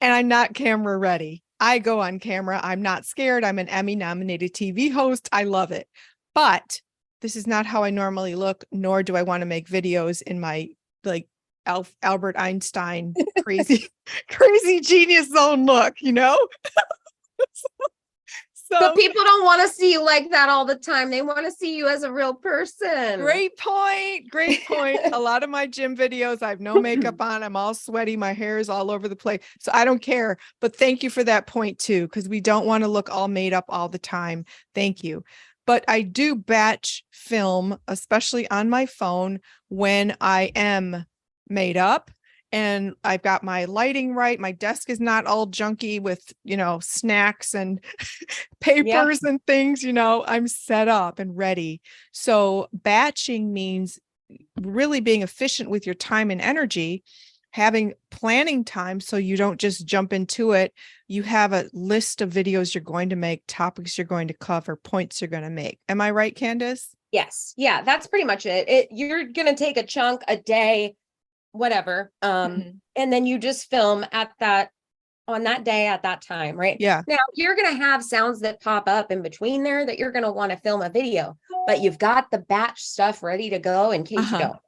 Speaker 2: and I'm not camera ready. I go on camera. I'm not scared. I'm an Emmy nominated TV host. I love it. But this is not how I normally look, nor do I want to make videos in my like Albert Einstein crazy, crazy genius zone look, you know?
Speaker 1: But people don't want to see you like that all the time. They want to see you as a real person.
Speaker 2: Great point. Great point. A lot of my gym videos, I have no makeup on. I'm all sweaty. My hair is all over the place. So I don't care. But thank you for that point too, because we don't want to look all made up all the time. Thank you. But I do batch film, especially on my phone, when I am made up and I've got my lighting right. My desk is not all junky with, snacks and papers and things, I'm set up and ready. So batching means really being efficient with your time and energy, having planning time so you don't just jump into it. You have a list of videos you're going to make, topics you're going to cover, points you're going to make. Am I right, Candice?
Speaker 1: Yes. Yeah, that's pretty much it. You're going to take a chunk a day, whatever. And then you just film on that day at that time, right?
Speaker 2: Yeah.
Speaker 1: Now you're going to have sounds that pop up in between there that you're going to want to film a video, but you've got the batch stuff ready to go in case you don't.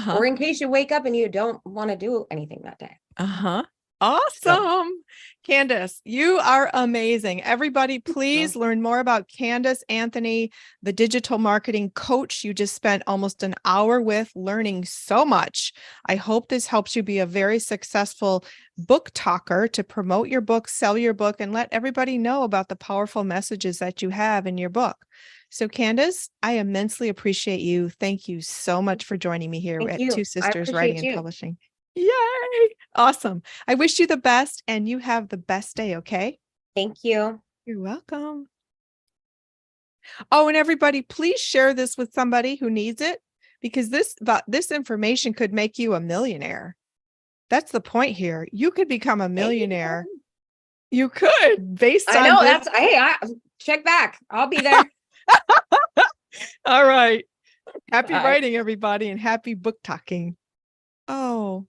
Speaker 1: Or in case you wake up and you don't want to do anything that day.
Speaker 2: Awesome. Candice, you are amazing. Everybody, please learn more about Candice Anthony, the digital marketing coach you just spent almost an hour with, learning so much. I hope this helps you be a very successful book talker to promote your book, sell your book, and let everybody know about the powerful messages that you have in your book. So Candice, I immensely appreciate you. Thank you so much for joining me here at Two Sisters Writing and Publishing. Yay! Awesome. I wish you the best and you have the best day, okay?
Speaker 1: Thank you.
Speaker 2: You're welcome. Oh, and everybody, please share this with somebody who needs it, because this information could make you a millionaire. That's the point here. You could become a millionaire. You could, based on
Speaker 1: I check back. I'll be there.
Speaker 2: All right. Happy writing, everybody, and happy book talking. Oh.